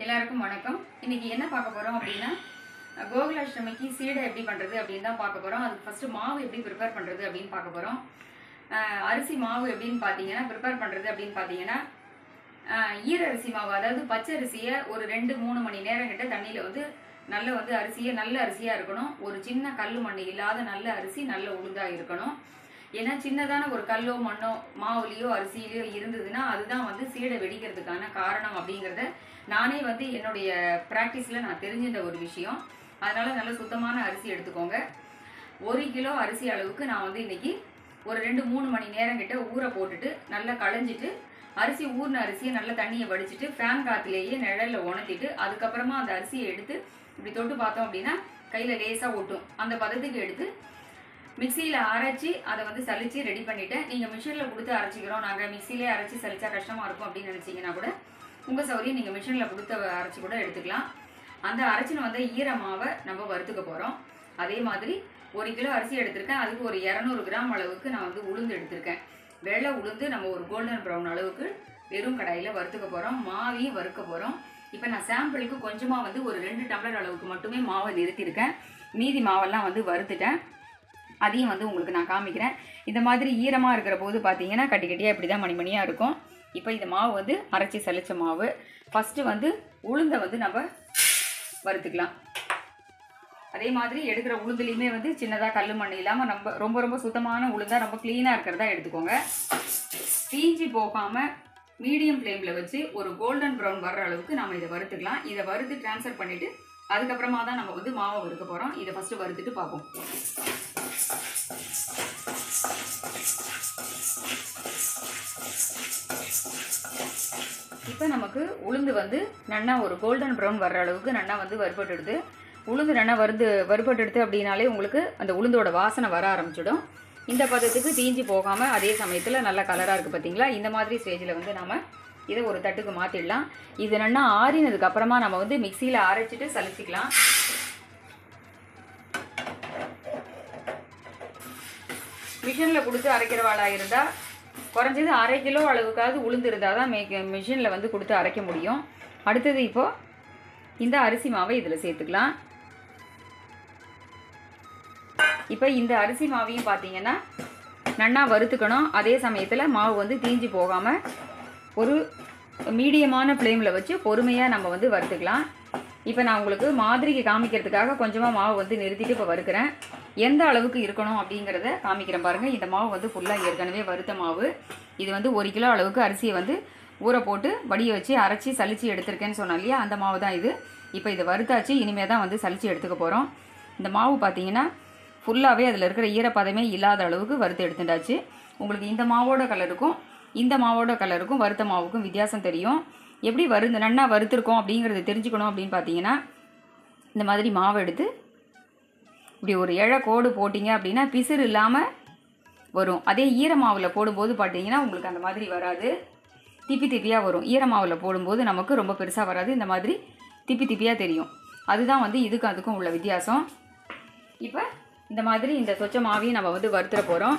எல்லாருக்கும் வணக்கம். இன்னைக்கு என்ன பார்க்க போறோம் அப்படின்னா கோகுலாஷ்டமிக்கு சீடை எப்படி பண்றது அப்படின்னு தான் பார்க்க போறோம். அதுக்கு ஃபர்ஸ்ட் மாவு எப்படி ப்ரிப்பேர் பண்றது அப்படின்னு பார்க்க போறோம். அரிசி மாவு எப்படின்னு பார்த்தீங்கன்னா ப்ரிப்பேர் பண்றது அப்படின்னு பார்த்தீங்கன்னா ஈர அரிசி மாவு, அதாவது பச்சை அரிசியை ஒரு 2-3 மணி நேரம் கிட்ட தண்ணியில் வந்து நல்ல அரிசியாக இருக்கணும். ஒரு சின்ன கல் மண் இல்லாத நல்ல அரிசி, நல்ல உளுந்தாக இருக்கணும். ஏன்னா சின்னதான ஒரு கல்லோ மண்ணோ மாவுலேயோ அரிசியிலையோ இருந்ததுன்னா அதுதான் வந்து சீடை வெடிக்கிறதுக்கான காரணம் அப்படிங்கிறத நானே வந்து என்னுடைய ப்ராக்டிஸில் நான் தெரிஞ்சிருந்த ஒரு விஷயம். அதனால் நல்ல சுத்தமான அரிசி எடுத்துக்கோங்க. 1 கிலோ அரிசி அளவுக்கு நான் வந்து இன்றைக்கி ஒரு 2-3 மணி நேரம் கிட்ட ஊற போட்டுட்டு நல்லா களைஞ்சிட்டு ஊறின அரிசியை நல்லா தண்ணியை வடிச்சிட்டு ஃபேன் காற்றுலேயே நிழலில் உணர்த்திட்டு அதுக்கப்புறமா அந்த அரிசியை எடுத்து இப்படி தொட்டு பார்த்தோம் அப்படின்னா கையில் லேசாக ஒட்டும். அந்த பதத்துக்கு எடுத்து மிக்சியில் அரைச்சி அதை வந்து சலித்து ரெடி பண்ணிவிட்டேன். நீங்கள் மிஷினில் கொடுத்து அரைச்சிக்கிறோம், நாங்கள் மிக்சியிலே அரைச்சி சலிச்சா கஷ்டமாக இருக்கும் அப்படின்னு நினச்சிங்கன்னா கூட உங்கள் சௌரியம் நீங்கள் மிஷினில் கொடுத்து அரைச்சி கூட எடுத்துக்கலாம். அந்த அரைச்சின்னு வந்த ஈரமாவை நம்ம வறுத்துக்க போகிறோம். அதே மாதிரி 1 கிலோ அரிசி எடுத்திருக்கேன். அதுக்கு ஒரு 200 கிராம் அளவுக்கு நான் வந்து உளுந்து எடுத்திருக்கேன். வெள்ளை உளுந்து நம்ம ஒரு கோல்டன் ப்ரௌன் அளவுக்கு வெறும் கடாயில் வறுத்துக்க போகிறோம். மாவையும் வறுக்க போகிறோம். இப்போ நான் சாம்பிளுக்கு கொஞ்சமாக வந்து ஒரு 2 டம்ளர் அளவுக்கு மட்டுமே மாவை நிறுத்தியிருக்கேன். மீதி மாவெல்லாம் வந்து வறுத்துட்டேன். அதையும் வந்து உங்களுக்கு நான் காமிக்கிறேன். இந்த மாதிரி ஈரமாக இருக்கிற போது பார்த்தீங்கன்னா கட்டி கட்டியாக இப்படி தான் மணிமணியாக இருக்கும். இப்போ இந்த மாவு வந்து அரைச்சி சலிச்ச மாவு. ஃபஸ்ட்டு வந்து உளுந்தை வந்து நம்ம வறுத்துக்கலாம். அதே மாதிரி எடுக்கிற உளுந்துலேயுமே வந்து சின்னதாக கல் மண் இல்லாமல் நம்ம ரொம்ப சுத்தமான உளுந்தாக ரொம்ப க்ளீனாக இருக்கிறதா எடுத்துக்கோங்க. தீஞ்சி போகாமல் மீடியம் ஃப்ளேமில் வச்சு ஒரு கோல்டன் ப்ரௌன் வர்ற அளவுக்கு நம்ம இதை வறுத்துக்கலாம். இதை வறுத்து ட்ரான்ஸ்ஃபர் பண்ணிவிட்டு அதுக்கப்புறமா தான் நம்ம வந்து மாவை வறுக்க போகிறோம். இதை ஃபஸ்ட்டு வறுத்துட்டு பார்ப்போம். இப்போ நமக்கு உளுந்து வந்து நல்லா ஒரு கோல்டன் ப்ரௌன் வர்ற அளவுக்கு நல்லா வந்து வறுபட்டுடுது. உளுந்து நல்லா வறுபட்டுடுது அப்படின்னாலே உங்களுக்கு அந்த உளுந்தோட வாசனை வர ஆரம்பிச்சிடும். இந்த பதத்துக்கு தீஞ்சி போகாமல் அதே சமயத்தில் நல்ல கலராக இருக்குது பார்த்தீங்களா? இந்த மாதிரி ஸ்டேஜில் வந்து நாம் இதை ஒரு தட்டுக்கு மாற்றிடலாம். இது நல்லா ஆறினதுக்கு அப்புறமா நம்ம வந்து மிக்சியில் அரைச்சிட்டு சலிச்சிக்கலாம். மிஷினில் கொடுத்து அரைக்கிறவாளாக இருந்தால் குறைஞ்சது 1/2 கிலோ அளவுக்காவது உளுந்து இருந்தால் தான் மிஷினில் வந்து கொடுத்து அரைக்க முடியும். அடுத்தது இப்போது இந்த அரிசி மாவை இதில் சேர்த்துக்கலாம். இப்போ இந்த அரிசி மாவையும் பார்த்தீங்கன்னா நல்லா வறுத்துக்கணும். அதே சமயத்தில் மாவு வந்து தீஞ்சி போகாமல் ஒரு மீடியமான ஃப்ளேமில் வச்சு பொறுமையாக நம்ம வந்து வறுத்துக்கலாம். இப்போ நான் உங்களுக்கு மாதிரிக்கு காமிக்கிறதுக்காக கொஞ்சமாக மாவு வந்து நிறுத்திட்டு இப்போ வறுக்கிறேன். எந்த அளவுக்கு இருக்கணும் அப்படிங்கிறத காமிக்கிறேன் பாருங்கள். இந்த மாவு வந்து ஃபுல்லாக ஏற்கனவே வறுத்த மாவு. இது வந்து 1 கிலோ அளவுக்கு அரிசியை வந்து ஊற போட்டு வடிய வச்சு அரைச்சி சலித்து எடுத்திருக்கேன்னு சொன்னோம் இல்லையா, அந்த மாவு தான் இது. இப்போ இதை வறுத்தாச்சு, இனிமேல் தான் வந்து சலித்து எடுத்துக்க போகிறோம். இந்த மாவு பார்த்தீங்கன்னா ஃபுல்லாகவே அதில் இருக்கிற ஈரப்பதமே இல்லாத அளவுக்கு வறுத்து எடுத்துட்டாச்சு. உங்களுக்கு இந்த மாவோட கலருக்கும் வறுத்த மாவுக்கும் வித்தியாசம் தெரியும். எப்படி நல்லா வறுத்துருக்கோம் அப்படிங்கிறது தெரிஞ்சுக்கணும் அப்படின்னு பார்த்தீங்கன்னா இந்த மாதிரி மாவை எடுத்து இப்படி ஒரு இழை கோடு போட்டிங்க அப்படின்னா பிசுறு இல்லாமல் வரும். அதே ஈரமாவில் போடும்போது பார்த்தீங்கன்னா உங்களுக்கு அந்த மாதிரி வராது, திப்பியாக வரும். ஈரமாவில் போடும்போது நமக்கு ரொம்ப பெருசாக வராது, இந்த மாதிரி திப்பியாக தெரியும். அதுதான் வந்து இதுக்கும் அதுக்கும் உள்ள வித்தியாசம். இப்போ இந்த மாதிரி இந்த சொச்ச மாவையும் நம்ம வந்து வறுத்துற போகிறோம்.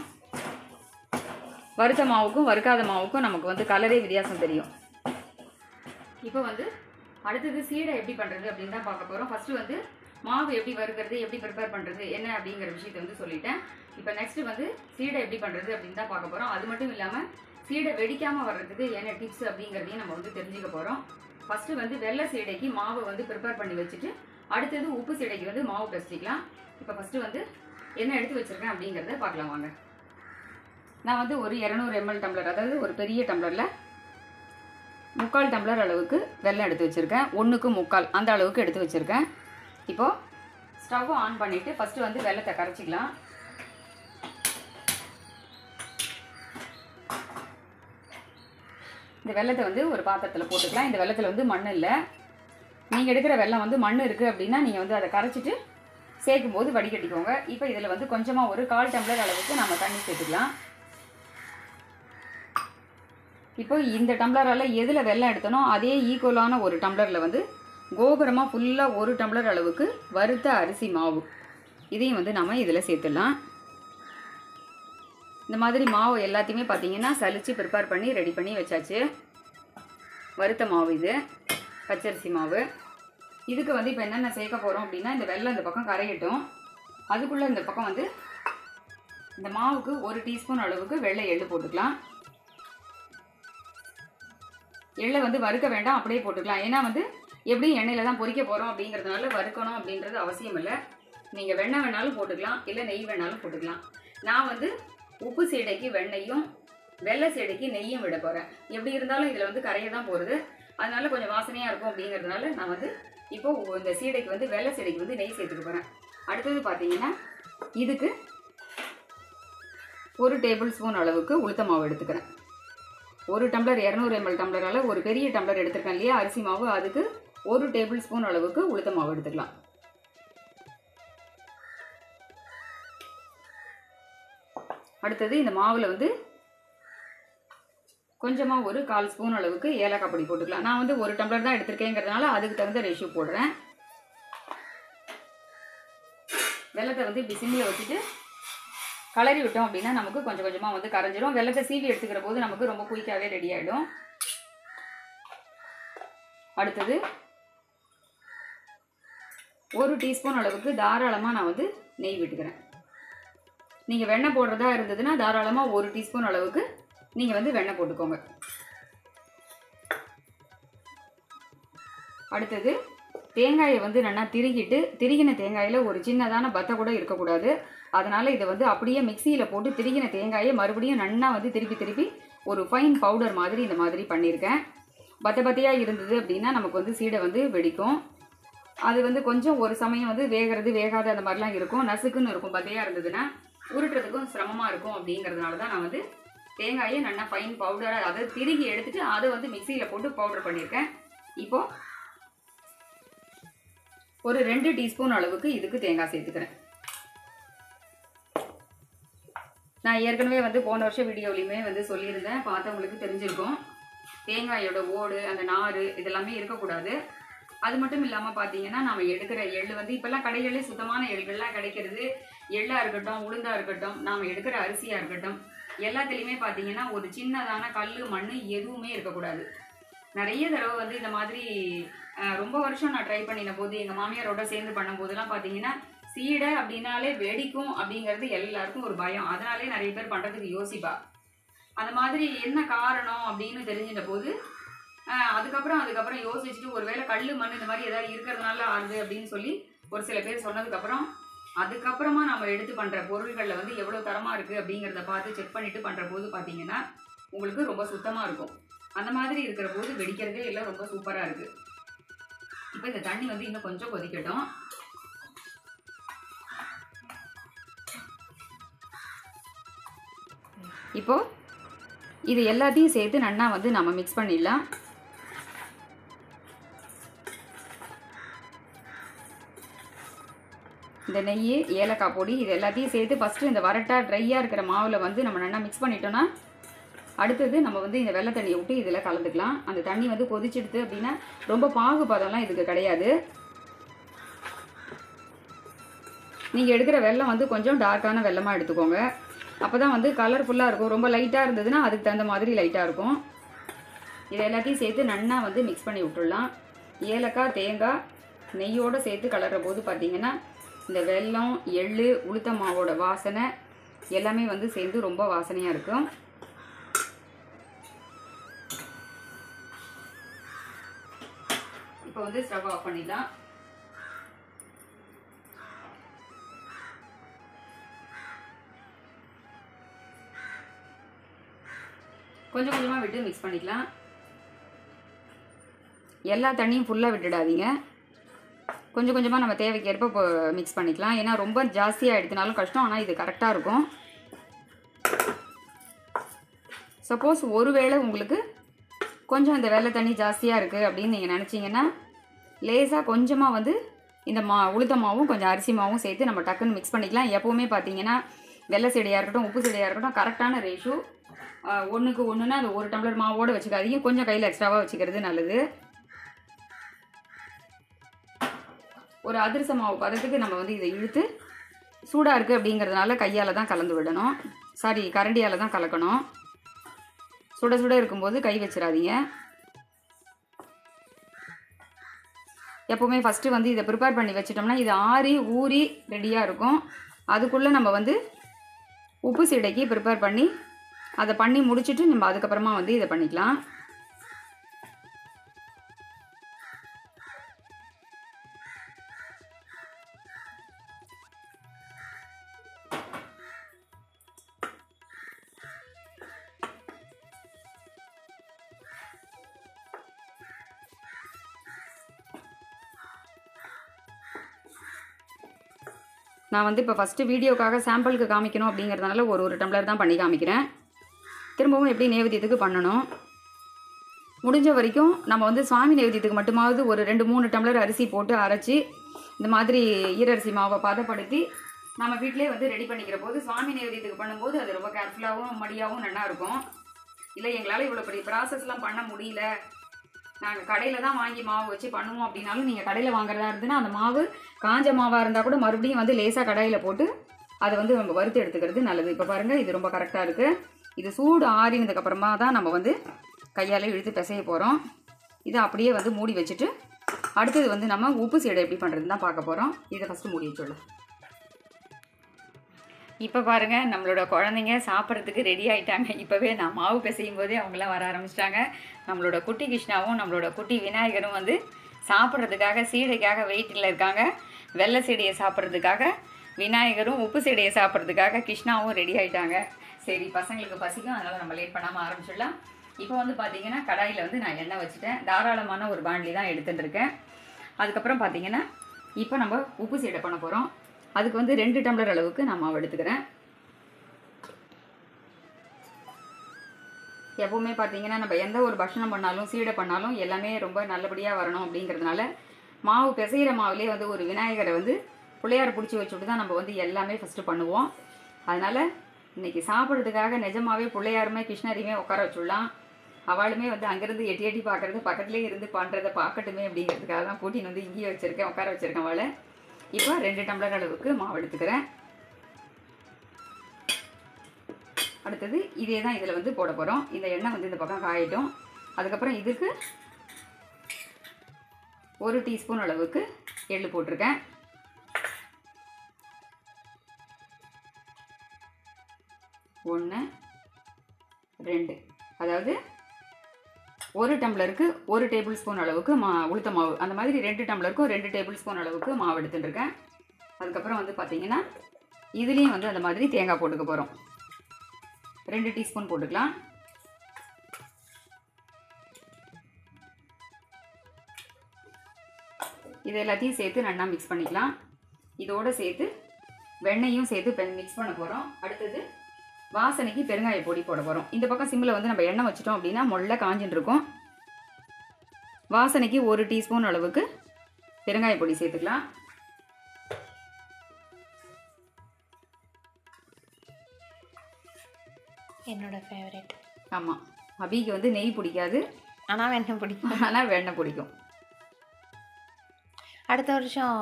வறுத்த மாவுக்கும் வறுக்காத மாவுக்கும் நமக்கு வந்து கலரே வித்தியாசம் தெரியும். இப்போ வந்து அடுத்தது சீடை எப்படி பண்ணுறது அப்படின்னு தான் பார்க்க போகிறோம். ஃபஸ்ட்டு வந்து மாவு எப்படி வறுக்கிறது, எப்படி ப்ரிப்பேர் பண்ணுறது என்ன அப்படிங்கிற விஷயத்தை வந்து சொல்லிட்டேன். இப்போ நெக்ஸ்ட்டு வந்து சீடை எப்படி பண்ணுறது அப்படின்னு தான் பார்க்க போகிறோம். அது மட்டும் இல்லாமல் சீடை வெடிக்காமல் வர்றதுக்கு என்ன டிப்ஸ் அப்படிங்கிறதையும் நம்ம வந்து தெரிஞ்சுக்க போகிறோம். ஃபஸ்ட்டு வந்து வெள்ளை சீடைக்கு மாவு வந்து ப்ரிப்பேர் பண்ணி வச்சுட்டு அடுத்தது உப்பு சீடைக்கு வந்து மாவு பிசைச்சிக்கலாம். இப்போ ஃபஸ்ட்டு வந்து என்ன எடுத்து வச்சுருக்கேன் அப்படிங்கிறத பார்க்கலாம் வாங்க. நான் வந்து ஒரு 200 ml டம்ளர், அதாவது ஒரு பெரிய டம்ளரில் 3/4 டம்ளர் அளவுக்கு வெல்லம் எடுத்து வச்சுருக்கேன். 1/4 அந்த அளவுக்கு எடுத்து வச்சுருக்கேன். இப்போது ஸ்டவ் ஆன் பண்ணிவிட்டு ஃபஸ்ட்டு வந்து வெல்லத்தை கரைச்சிக்கலாம். இந்த வெல்லத்தை வந்து ஒரு பாத்திரத்தில் போட்டுக்கலாம். இந்த வெல்லத்தில் வந்து மண் இல்லை. நீங்கள் எடுக்கிற வெல்லம் வந்து மண் இருக்குது அப்படின்னா நீங்கள் வந்து அதை கரைச்சிட்டு சேர்க்கும் போது வடிகட்டிக்கோங்க. இப்போ இதில் வந்து கொஞ்சமாக ஒரு 1/4 டம்ளர் அளவுக்கு நம்ம தண்ணி சேர்த்துக்கலாம். இப்போ இந்த டம்ளரால் எதில் வெல்லம் எடுத்தனோ அதே ஈக்குவலான ஒரு டம்ளரில் வந்து கோபுரமாக ஃபுல்லாக 1 டம்ளர் அளவுக்கு வறுத்த அரிசி மாவு இதையும் வந்து நம்ம இதில் சேர்த்துடலாம். இந்த மாதிரி மாவு எல்லாத்தையுமே பார்த்தீங்கன்னா சலிச்சு ப்ரிப்பேர் பண்ணி ரெடி பண்ணி வச்சாச்சு. வறுத்த மாவு இது. பச்சரிசி மாவு. இதுக்கு வந்து இப்போ என்னென்ன சேர்க்க போகிறோம் அப்படின்னா, இந்த வெல்லம் இந்த பக்கம் கரையட்டும். அதுக்குள்ளே இந்த பக்கம் வந்து இந்த மாவுக்கு 1 டீஸ்பூன் அளவுக்கு வெள்ளை எள்ளு போட்டுக்கலாம். எள்ளை வந்து வறுக்க வேண்டாம், அப்படியே போட்டுக்கலாம். ஏன்னா வந்து எப்படியும் எண்ணெயில் தான் பொரிக்க போகிறோம் அப்படிங்கிறதுனால வறுக்கணும் அப்படின்றது அவசியம் இல்லை. நீங்கள் வெண்ணெய் வேணாலும் போட்டுக்கலாம், இல்லை நெய் வேணாலும் போட்டுக்கலாம். நான் வந்து உப்பு சீடைக்கு வெண்ணெயும் வெள்ளை சீடைக்கு நெய்யும் விட போகிறேன். எப்படி இருந்தாலும் இதில் வந்து கரைய தான் போகிறது, அதனால கொஞ்சம் வாசனையாக இருக்கும் அப்படிங்கிறதுனால நான் வந்து இப்போது இந்த சீடைக்கு வந்து வெள்ளை சீடைக்கு வந்து நெய் சேர்த்துக்க போகிறேன். அடுத்தது பார்த்தீங்கன்னா இதுக்கு 1 டேபிள் ஸ்பூன் அளவுக்கு உளுத்த மாவு எடுத்துக்கிறேன். 1 டம்ளர் 200 ml டம்ளரால் ஒரு பெரிய டம்ளர் எடுத்துருக்கேன் இல்லையா அரிசி மாவு, அதுக்கு 1 டேபிள் ஸ்பூன் அளவுக்கு உளுத்த மாவு எடுத்துக்கலாம். அடுத்தது இந்த மாவில் வந்து கொஞ்சமாக ஒரு 1/4 ஸ்பூன் அளவுக்கு ஏலக்காய் பொடி போட்டுக்கலாம். நான் வந்து 1 டம்ளர் தான் எடுத்திருக்கேங்கிறதுனால அதுக்கு தகுந்த ரேஷியோ போடுறேன். வெல்லத்தை வந்து இப்படி சிம்மில் வச்சுட்டு கலரி விட்டோம் அப்படின்னா நமக்கு கொஞ்சம் கொஞ்சமாக வந்து கரைஞ்சிடும். வெல்லத்தை சீவி எடுத்துக்கிற போது நமக்கு ரொம்ப குயிக்காகவே ரெடி ஆகிடும். அடுத்தது 1 டீஸ்பூன் அளவுக்கு தாராளமாக நான் வந்து நெய் விட்டுக்கிறேன். நீங்கள் வெண்ணெய் போடுறதா இருந்ததுன்னா தாராளமாக 1 டீஸ்பூன் அளவுக்கு நீங்கள் வந்து வெண்ணெய் போட்டுக்கோங்க. அடுத்தது தேங்காயை வந்து நல்லா திருகின தேங்காயில் ஒரு சின்னதான பத்தை கூட இருக்கக்கூடாது. அதனால் இதை வந்து அப்படியே மிக்சியில் போட்டு திருகின தேங்காயை மறுபடியும் நல்லா வந்து திருப்பி ஒரு ஃபைன் பவுடர் மாதிரி இந்த மாதிரி பண்ணியிருக்கேன். பத்தையாக இருந்தது அப்படின்னா நமக்கு வந்து சீடை வந்து வெடிக்கும். அது வந்து கொஞ்சம் ஒரு சமயம் வந்து வேகிறது வேகாத அந்த மாதிரிலாம் இருக்கும், நசுக்குன்னு இருக்கும். பத்தையாக இருந்ததுன்னா உருட்டுறதுக்கும் சிரமமாக இருக்கும். அப்படிங்கிறதுனால தான் நான் வந்து தேங்காயை நல்லா ஃபைன் பவுடராக அதை திருகி எடுத்துகிட்டு அதை வந்து மிக்சியில் போட்டு பவுடர் பண்ணியிருக்கேன். இப்போது ஒரு 2 டீஸ்பூன் அளவுக்கு இதுக்கு தேங்காய் சேர்த்துக்கிறேன். நான் ஏற்கனவே வந்து போன வருஷம் வீடியோலையுமே வந்து சொல்லியிருந்தேன், பார்த்தவங்களுக்கு தெரிஞ்சிருக்கும். தேங்காயோட ஓடு அந்த நார் இதெல்லாமே இருக்கக்கூடாது. அது மட்டும் இல்லாமல் பார்த்தீங்கன்னா நம்ம எடுக்கிற எள்ளு வந்து இப்போல்லாம் கடைகளே சுத்தமான எள்கள்லாம் கிடைக்கிறது. எள்ளாக இருக்கட்டும், உளுந்தாக இருக்கட்டும், நாம் எடுக்கிற அரிசியாக இருக்கட்டும், எல்லாத்துலேயுமே பார்த்தீங்கன்னா ஒரு சின்னதான கல் மண் எதுவுமே இருக்கக்கூடாது. நிறைய தடவை வந்து இந்த மாதிரி ரொம்ப வருஷம் நான் ட்ரை பண்ணின போது எங்கள் மாமியாரோட சேர்ந்து பண்ணும்போதெல்லாம் பார்த்தீங்கன்னா சீடை அப்படின்னாலே வெடிக்கும் அப்படிங்கிறது எல்லாருக்கும் ஒரு பயம். அதனாலே நிறைய பேர் பண்ணுறதுக்கு யோசிப்பா. அந்த மாதிரி என்ன காரணம் அப்படின்னு தெரிஞ்சிட்ட போது அதுக்கப்புறம் யோசிச்சுட்டு ஒருவேளை கல் மண் இந்த மாதிரி ஏதாவது இருக்கிறதுனால ஆகுது அப்படின்னு சொல்லி ஒரு சில பேர் சொன்னதுக்கப்புறம் அதுக்கப்புறமா நம்ம எடுத்து பண்ணுற பொருள்களில் வந்து எவ்வளோ தரமாக இருக்குது அப்படிங்கிறத பார்த்து செக் பண்ணிவிட்டு பண்ணுற போது பார்த்தீங்கன்னா உங்களுக்கு ரொம்ப சுத்தமாக இருக்கும். அந்த மாதிரி இருக்கிற போது வெடிக்கிறதே இல்லை, ரொம்ப சூப்பராக இருக்குது. இப்போ இந்த தண்ணி வந்து இன்னும் கொஞ்சம் கொதிக்கட்டும். இப்போது இது எல்லாத்தையும் சேர்த்து நல்லா வந்து நம்ம மிக்ஸ் பண்ணிடலாம். இந்த நெய் ஏலக்காய் பொடி இது எல்லாத்தையும் சேர்த்து ஃபஸ்ட்டு இந்த வரட்டாக ட்ரையாக இருக்கிற மாவில் வந்து நம்ம நல்லா மிக்ஸ் பண்ணிட்டோன்னா அடுத்தது நம்ம வந்து இந்த வெள்ளை தண்ணியை விட்டு இதில் கலந்துக்கலாம். அந்த தண்ணி வந்து கொதிச்சிடுது அப்படின்னா ரொம்ப பாகுபாதம்லாம் இதுக்கு கிடையாது. நீங்கள் எடுக்கிற வெல்லம் வந்து கொஞ்சம் டார்க்கான வெல்லமாக எடுத்துக்கோங்க. அப்போ தான் வந்து கலர்ஃபுல்லாக இருக்கும். ரொம்ப லைட்டாக இருந்ததுன்னா அதுக்கு தகுந்த மாதிரி லைட்டாக இருக்கும். இதை எல்லாத்தையும் சேர்த்து நல்லா வந்து மிக்ஸ் பண்ணி விட்டுடலாம். ஏலக்காய் தேங்காய் நெய்யோடு சேர்த்து கலர்ற போது பார்த்திங்கன்னா இந்த வெல்லம் எள்ளு உளுத்த மாவோட வாசனை எல்லாமே வந்து சேர்ந்து ரொம்ப வாசனையாக இருக்கும். இப்போ வந்து ஸ்டவ் ஆஃப் பண்ணிடலாம். கொஞ்சம் கொஞ்சமாக விட்டு மிக்ஸ் பண்ணிக்கலாம். எல்லா தண்ணியும் ஃபுல்லாக விட்டுடாதீங்க. கொஞ்சம் கொஞ்சமாக நம்ம தேவைக்கேற்ப இப்போ மிக்ஸ் பண்ணிக்கலாம். ஏன்னா ரொம்ப ஜாஸ்தியாக எடுத்தினாலும் கஷ்டம், ஆனால் இது கரெக்டாக இருக்கும். சப்போஸ் ஒருவேளை உங்களுக்கு கொஞ்சம் இந்த வெள்ளை தண்ணி ஜாஸ்தியாக இருக்குது அப்படின்னு நீங்கள் நினச்சிங்கன்னா லேசாக கொஞ்சமாக வந்து இந்த உளுத்த மாவும் கொஞ்சம் அரிசி மாவும் சேர்த்து நம்ம டக்குன்னு மிக்ஸ் பண்ணிக்கலாம். எப்போவுமே பார்த்தீங்கன்னா வெள்ளை சீடையாக இருக்கட்டும் உப்பு சீடையாக இருக்கட்டும் கரெக்டான ரேஷியோ 1க்கு 1ன்னா அது 1 டம்ளர் மாவோடு வச்சுக்காதீங்க, கொஞ்சம் கையில் எக்ஸ்ட்ராவாக வச்சுக்கிறது நல்லது. ஒரு அதிரச மாவு பதத்துக்கு நம்ம வந்து இதை இழுத்து சூடாக இருக்குது அப்படிங்கிறதுனால கையால் தான் கலந்து விடணும், கரண்டியால் தான் கலக்கணும். சுட சுட இருக்கும்போது கை வச்சிடாதீங்க. எப்போவுமே ஃபஸ்ட்டு வந்து இதை ப்ரிப்பேர் பண்ணி வச்சிட்டோம்னா இது ஆறி ஊறி ரெடியாக இருக்கும். அதுக்குள்ளே நம்ம வந்து உப்பு சீடைக்கு ப்ரிப்பேர் பண்ணி அதை பண்ணி முடிச்சுட்டு நம்ம அதுக்கப்புறமா வந்து இதை பண்ணிக்கலாம். நான் வந்து இப்போ ஃபஸ்ட்டு வீடியோக்காக சாம்பிளுக்கு காமிக்கணும் அப்படிங்கிறதுனால ஒரு டம்ளர் தான் பண்ணி காமிக்கிறேன். திரும்பவும் எப்படி நைவேத்தியத்துக்கு பண்ணணும், முடிஞ்ச வரைக்கும் நம்ம வந்து சுவாமி நைவேத்தியத்துக்கு மட்டுமாவது ஒரு 2-3 டம்ளர் அரிசி போட்டு அரைச்சி இந்த மாதிரி ஈரரிசி மாவை பதப்படுத்தி நம்ம வீட்டிலே வந்து ரெடி பண்ணிக்கிற போது சுவாமி நைவேத்தியத்துக்கு பண்ணும்போது அது ரொம்ப கேர்ஃபுல்லாகவும் மடியாகவும் நல்லா இருக்கும். இல்லை எங்களால் இவ்வளோ பெரிய ப்ராசஸ்லாம் பண்ண முடியல, நாங்கள் கடையில் தான் வாங்கி மாவு வச்சு பண்ணுவோம் அப்படின்னாலும் நீங்கள் கடையில் வாங்குறதா இருந்துன்னா அந்த மாவு காஞ்ச மாவாக இருந்தால் கூட மறுபடியும் வந்து லேசாக கடாயில் போட்டு அதை வந்து நம்ம வறுத்து எடுத்துக்கிறது நல்லது. இப்போ பாருங்கள் இது ரொம்ப கரெக்டாக இருக்குது. இது சூடு ஆறினதுக்கப்புறமா தான் நம்ம வந்து கையால் இழுத்து பிசைய போகிறோம். இதை அப்படியே வந்து மூடி வச்சுட்டு அடுத்தது வந்து நம்ம உப்பு சீடை எப்படி பண்ணுறதுன்னு தான் பார்க்க போகிறோம். இதை ஃபஸ்ட்டு மூடி வச்சுடலாம். இப்போ பாருங்கள் நம்மளோட குழந்தைங்க சாப்பிட்றதுக்கு ரெடி ஆகிட்டாங்க. இப்போவே நான் மாவு பிசையும் போதே அவங்களாம் வர ஆரம்பிச்சிட்டாங்க. நம்மளோட குட்டி கிருஷ்ணாவும் நம்மளோட குட்டி விநாயகரும் வந்து சாப்பிட்றதுக்காக சீடைக்காக வெயிட்டில் இருக்காங்க. வெள்ளை சீடையை சாப்பிட்றதுக்காக விநாயகரும், உப்பு சீடையை சாப்பிட்றதுக்காக கிருஷ்ணாவும் ரெடி ஆகிட்டாங்க. சரி பசங்களுக்கு பசிக்கும், அதனால் நம்ம லேட் பண்ணாமல் ஆரம்பிச்சிடலாம். இப்போ வந்து பார்த்திங்கன்னா கடாயில் வந்து நான் எண்ணெய் வச்சுட்டேன். தாராளமான ஒரு பாண்ட்லி தான் எடுத்துட்டுருக்கேன். அதுக்கப்புறம் பார்த்திங்கன்னா இப்போ நம்ம உப்பு சீடை பண்ண போகிறோம். அதுக்கு வந்து 2 டம்ளர் அளவுக்கு நான் மாவு எடுத்துக்கிறேன். எப்போவுமே பார்த்திங்கன்னா நம்ம எந்த ஒரு பட்சணம் பண்ணாலும் சீடை பண்ணாலும் எல்லாமே ரொம்ப நல்லபடியாக வரணும் அப்படிங்கிறதுனால மாவு பிசைகிற மாவுலேயே வந்து ஒரு விநாயகரை வந்து பிள்ளையார் பிடிச்சி வச்சுட்டு தான் நம்ம வந்து எல்லாமே ஃபஸ்ட்டு பண்ணுவோம். அதனால் இன்றைக்கி சாப்பிட்றதுக்காக நிஜமாகவே பிள்ளையாருமே கிருஷ்ணரையுமே உட்கார வச்சுடலாம். அவளுமே வந்து அங்கேருந்து எட்டி எட்டி பார்க்குறது, பக்கத்துலேயே இருந்து பண்ணுறதை பார்க்கட்டுமே அப்படிங்கிறதுக்காக தான் கூட்டின்னு வந்து இங்கேயே வச்சுருக்கேன், உட்கார வச்சுருக்கேன் அவளை. இப்போ 2 டம்ளர் அளவுக்கு மாவு எடுத்துக்கிறேன். அடுத்தது இதே தான் இதில் வந்து போட போகிறோம். இந்த எண்ணெய் வந்து இந்த பக்கம் காயட்டும். அதுக்கப்புறம் இதுக்கு 1 டீஸ்பூன் அளவுக்கு எள்ளு போட்டிருக்கேன். ஒன்று 2, அதாவது 1 டம்ளருக்கு 1 டேபிள் ஸ்பூன் அளவுக்கு உளுத்த மாவு, அந்த மாதிரி 2 டம்ளருக்கும் 2 டேபிள் ஸ்பூன் அளவுக்கு மாவு எடுத்துட்டுருக்கேன். அதுக்கப்புறம் வந்து பார்த்திங்கன்னா இதுலேயும் வந்து அந்த மாதிரி தேங்காய் போட்டுக்க போகிறோம். 2 டீஸ்பூன் போட்டுக்கலாம். இது எல்லாத்தையும் சேர்த்து நல்லா மிக்ஸ் பண்ணிக்கலாம். இதோடு சேர்த்து வெண்ணெயும் சேர்த்து மிக்ஸ் பண்ண போகிறோம். அடுத்தது வாசனைக்கு பெருங்காய பொடி போட போகிறோம். இந்த பக்கம் சிம்மில் வந்து நம்ம எண்ணெய் வச்சிட்டோம் அப்படின்னா முள்ள காஞ்சின்னு இருக்கும். வாசனைக்கு 1 டீஸ்பூன் அளவுக்கு பெருங்காய பொடி சேர்த்துக்கலாம். என்னோட ஃபேவரட். ஆமாம், அபிக்கு வந்து நெய் பிடிக்காது, ஆனால் வெண்ணெய் பிடிக்கும். ஆனால் வெண்ணெய் பிடிக்கும். அடுத்த வருஷம்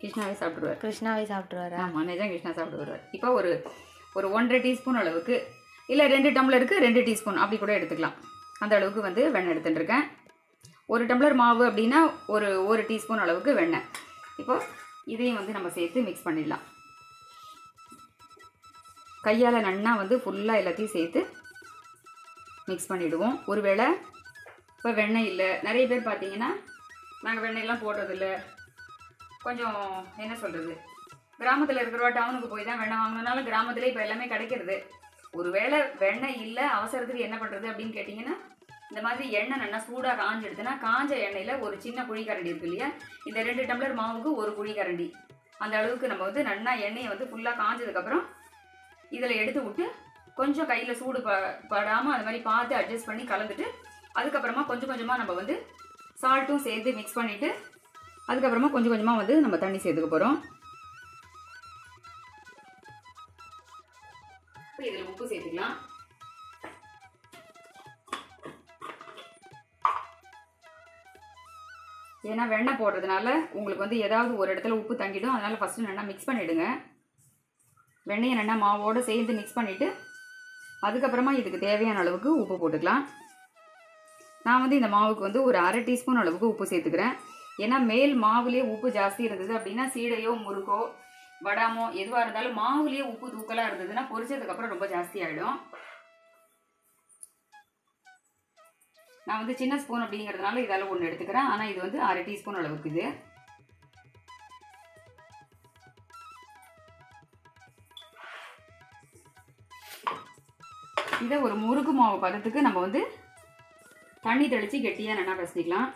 கிருஷ்ணாவே சாப்பிடுவார். கிருஷ்ணாவே சாப்பிடுவார். ஆமாம், நிஜம் கிருஷ்ணா சாப்பிடுவார். இப்போ ஒரு 1.5 டீஸ்பூன் அளவுக்கு, இல்லை 2 டம்ளருக்கு 2 டீஸ்பூன் அப்படி கூட எடுத்துக்கலாம். அந்த அளவுக்கு வந்து வெண்ணெய் எடுத்துட்டுருக்கேன். 1 டம்ளர் மாவு அப்படின்னா ஒரு டீஸ்பூன் அளவுக்கு வெண்ணெய். இப்போ இதையும் வந்து நம்ம சேர்த்து மிக்ஸ் பண்ணிடலாம். கையால் நன்னா வந்து ஃபுல்லாக எல்லாத்தையும் சேர்த்து மிக்ஸ் பண்ணிவிடுவோம். ஒருவேளை இப்போ வெண்ணெய் இல்லை, நிறைய பேர் பார்த்தீங்கன்னா நாங்கள் வெண்ணெயெல்லாம் போடுறதில்ல, கொஞ்சம் என்ன சொல்கிறது, கிராமத்தில் இருக்கிறவா டவுனுக்கு போய் தான் வெண்ணெய் வாங்கினால கிராமத்தில் இப்போ எல்லாமே கிடைக்கிறது. ஒருவேளை வெண்ணெய் இல்லை, அவசரத்துக்கு என்ன பண்ணுறது அப்படின்னு கேட்டிங்கன்னா இந்த மாதிரி எண்ணெய் நல்லா சூடாக காஞ்செடுத்துனா காஞ்ச எண்ணெயில் ஒரு சின்ன குழிக்கரண்டி இருக்குது இல்லையா, இந்த 2 டம்ளர் மாவுக்கு 1 குழிக்கரண்டி அந்த அளவுக்கு நம்ம வந்து நல்லா எண்ணெயை வந்து ஃபுல்லாக காஞ்சதுக்கப்புறம் இதில் எடுத்து விட்டு கொஞ்சம் கையில் சூடு படாமல் அது மாதிரி பார்த்து அட்ஜஸ்ட் பண்ணி கலந்துட்டு அதுக்கப்புறமா கொஞ்சம் கொஞ்சமாக நம்ம வந்து சால்ட்டும் சேர்த்து மிக்ஸ் பண்ணிவிட்டு அதுக்கப்புறமா கொஞ்சம் கொஞ்சமாக வந்து நம்ம தண்ணி சேர்த்துக்க போகிறோம். இப்போ இதில் உப்பு சேர்த்துக்கலாம். ஏன்னா வெண்ணெய் போடுறதுனால உங்களுக்கு வந்து ஏதாவது ஒரு இடத்துல உப்பு தங்கிடும், அதனால் ஃபஸ்ட்டு நல்லா மிக்ஸ் பண்ணிவிடுங்க. வெண்ணெயை நல்லா மாவோடு சேர்ந்து மிக்ஸ் பண்ணிவிட்டு அதுக்கப்புறமா இதுக்கு தேவையான அளவுக்கு உப்பு போட்டுக்கலாம். நான் வந்து இந்த மாவுக்கு வந்து ஒரு 1/2 டீஸ்பூன் அளவுக்கு உப்பு சேர்த்துக்கிறேன். ஏன்னா மேல் மாவுலேயே உப்பு ஜாஸ்தி இருந்தது அப்படின்னா சீடையோ முறுக்கோ வடாமோ எதுவாக இருந்தாலும் மாவுலேயே உப்பு தூக்கலாக இருந்ததுன்னா பொரிச்சதுக்கப்புறம் ரொம்ப ஜாஸ்தி ஆகிடும். நான் வந்து சின்ன ஸ்பூன் அப்படிங்கிறதுனால இதால் ஒன்று எடுத்துக்கிறேன். ஆனால் இது வந்து 1/2 டீஸ்பூன் அளவுக்கு இது. இதை ஒரு முறுக்கு மாவு பதத்துக்கு நம்ம வந்து தண்ணி தெளித்து கெட்டியாக நல்லா பிசைக்கலாம்.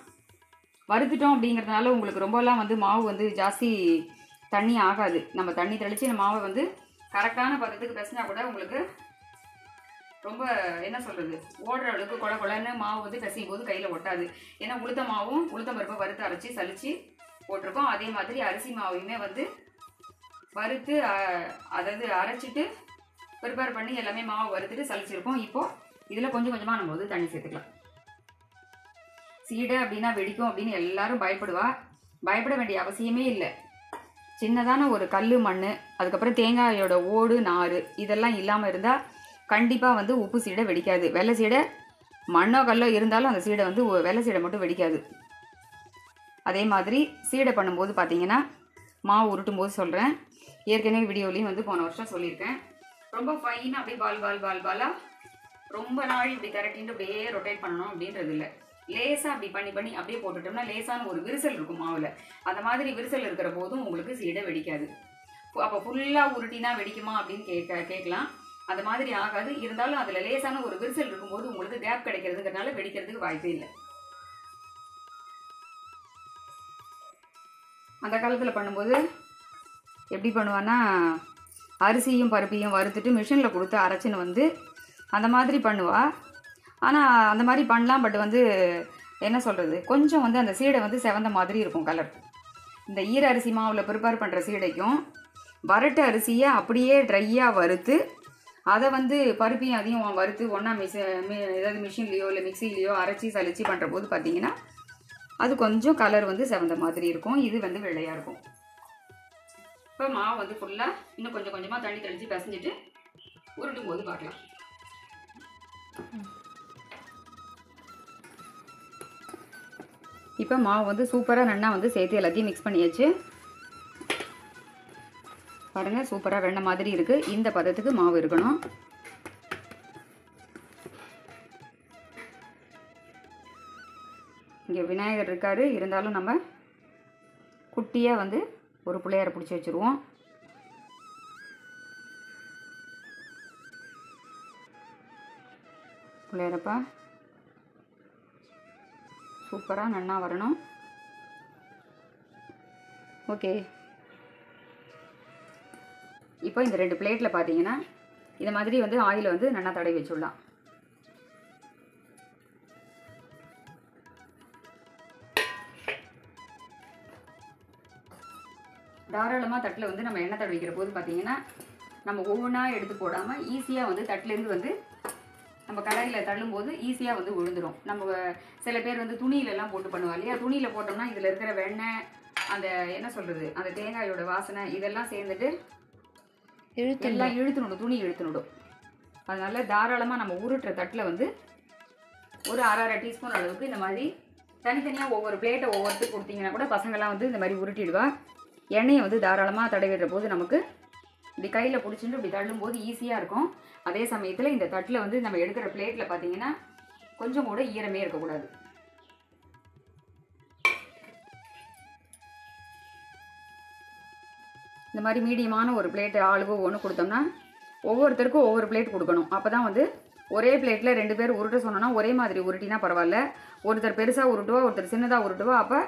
வறுத்துட்டோம் அப்படிங்கிறதுனால உங்களுக்கு ரொம்பலாம் வந்து மாவு வந்து ஜாஸ்தி தண்ணி ஆகாது. நம்ம தண்ணி தெளித்து இந்த மாவை வந்து கரெக்டான பதத்துக்கு பிசைஞ்சா கூட உங்களுக்கு ரொம்ப என்ன சொல்கிறது ஓடுற அளவுக்கு கொல கொலன்னு மாவு வந்து பிசையும் போது கையில் ஒட்டாது. ஏன்னா உளுத்த மாவும் உளுத்தம் பருப்பை வறுத்து அரைச்சி சலித்து போட்டிருக்கோம். அதே மாதிரி அரிசி மாவையுமே வந்து வறுத்து அதாவது அரைச்சிட்டு ப்ரிப்பேர் பண்ணி எல்லாமே மாவு வறுத்துட்டு சலிச்சிருக்கோம். இப்போது இதில் கொஞ்சம் கொஞ்சமாக நம்ம வந்து தண்ணி சேர்த்துக்கலாம். சீடை அப்படின்னா வெடிக்கும் அப்படின்னு எல்லாரும் பயப்பட வேண்டிய அவசியமே இல்லை. சின்னதான ஒரு கல் மண் அதுக்கப்புறம் தேங்காயோட ஓடு நார் இதெல்லாம் இல்லாமல் இருந்தால் கண்டிப்பாக வந்து உப்பு சீடை வெடிக்காது. வெள்ளை சீடை மண்ணோ கல்லோ இருந்தாலும் அந்த சீடை வந்து வெள்ளை சீடை மட்டும் வெடிக்காது. அதே மாதிரி சீடை பண்ணும்போது பார்த்தீங்கன்னா மாவு உருட்டும் போது சொல்கிறேன், ஏற்கனவே வீடியோலையும் வந்து போன வருஷம் சொல்லியிருக்கேன், ரொம்ப ஃபைனாக அப்படியே பாலாக ரொம்ப நாள் இப்படி திரட்டிட்டு அப்படியே ரொட்டேட் பண்ணணும் அப்படின்றது இல்லை. லேசாக அப்படி பண்ணி அப்படியே போட்டுட்டோம்னா லேசான ஒரு விரிசல் இருக்கும் மாவில். அந்த மாதிரி விரிசல் இருக்கிற போதும் உங்களுக்கு சீடை வெடிக்காது. அப்போ ஃபுல்லாக உருட்டினா வெடிக்குமா அப்படின்னு கேட்கலாம். அந்த மாதிரி ஆகாது. இருந்தாலும் அதில் லேசான ஒரு விரிசல் இருக்கும்போது உங்களுக்கு கேப் கிடைக்கிறதுங்கிறதுனால வெடிக்கிறதுக்கு வாய்ப்பே இல்லை. அந்த காலத்தில் பண்ணும்போது எப்படி பண்ணுவான்னா அரிசியும் பருப்பையும் வறுத்துட்டு மிஷினில் கொடுத்து அரைச்சின்னு வந்து அந்த மாதிரி பண்ணுவா. ஆனால் அந்த மாதிரி பண்ணலாம். பட் வந்து என்ன சொல்கிறது கொஞ்சம் வந்து அந்த சீடை வந்து செவந்த மாதிரி இருக்கும் கலர். இந்த ஈர அரிசி மாவில் ப்ரிப்பேர் பண்ணுற சீடைக்கும் வரட்டு அரிசியை அப்படியே ட்ரையாக வறுத்து அதை வந்து பருப்பையும் அதையும் வறுத்து ஒன்றா ஏதாவது மிஷின்லேயோ இல்லை மிக்சிலேயோ அரைச்சி சலிச்சு பண்ணுற போது பார்த்தீங்கன்னா அது கொஞ்சம் கலர் வந்து செவந்த மாதிரி இருக்கும். இது வந்து வெள்ளையாக இருக்கும். இப்போ மாவு வந்து ஃபுல்லாக இன்னும் கொஞ்சம் கொஞ்சமாக தண்ணி தெளித்து பிசைஞ்சிட்டு உருட்டும் போது பார்க்கலாம். இப்போ மாவு வந்து சூப்பராக நல்லா வந்து சேர்த்து எல்லாத்தையும் மிக்ஸ் பண்ணியாச்சு. பாருங்கள் சூப்பராக வெண்ணெய் மாதிரி இருக்குது. இந்த பதத்துக்கு மாவு இருக்கணும். இங்கே விநாயகர் இருக்கார், இருந்தாலும் நம்ம குட்டியாக வந்து ஒரு பிள்ளையாரை பிடிச்சி வச்சுருவோம். பிள்ளையாரப்பா சூப்பராக நன்னா வரணும். ஓகே, இப்போ இந்த 2 பிளேட்டில் பார்த்தீங்கன்னா இந்த மாதிரி வந்து ஆயில் வந்து நல்லா தடவி வச்சுடலாம். தாராளமாக தட்டில் வந்து நம்ம எண்ணெய் தடவிக்கிற போது பார்த்தீங்கன்னா நம்ம ஒவ்வொன்றா எடுத்து போடாமல் ஈஸியாக வந்து தட்டிலேருந்து வந்து நம்ம கடாயில் தள்ளும்போது ஈஸியாக வந்து விழுந்துடும். நம்ம சில பேர் வந்து துணியிலலாம் போட்டு பண்ணுவா இல்லையா, துணியில் போட்டோம்னா இதில் இருக்கிற வெண்ணெய் அந்த என்ன சொல்கிறது அந்த தேங்காயோட வாசனை இதெல்லாம் சேர்ந்துட்டு எல்லாம் இழுத்துனுடும், துணி இழுத்துனுடும். அதனால தாராளமாக நம்ம உருட்டுற தட்டில் வந்து ஒரு 1/2 டீஸ்பூன் அளவுக்கு இந்த மாதிரி தனித்தனியாக ஒவ்வொரு பிளேட்டை ஒவ்வொருத்துக்கு கொடுத்தீங்கன்னா கூட பசங்கள்லாம் வந்து இந்த மாதிரி உருட்டிடுவா. எண்ணெயை வந்து தாராளமாக தடவிடுற போது நமக்கு இப்படி கையில் பிடிச்சிட்டு இப்படி தள்ளும்போது ஈஸியாக இருக்கும். அதே சமயத்தில் இந்த தட்டில் வந்து நம்ம எடுக்கிற பிளேட்டில் பார்த்தீங்கன்னா கொஞ்சம் கூட ஈரமே இருக்கக்கூடாது. இந்த மாதிரி மீடியமான ஒரு பிளேட்டு ஆளுக்கு ஒன்று கொடுத்தோம்னா ஒவ்வொருத்தருக்கும் ஒவ்வொரு பிளேட் கொடுக்கணும். அப்போ தான் வந்து ஒரே பிளேட்டில் 2 பேர் உருட்ட சொன்னோன்னா ஒரே மாதிரி உருட்டினா பரவாயில்ல. ஒருத்தர் பெருசாக உருட்டுவா, ஒருத்தர் சின்னதாக உருட்டுவா. அப்போ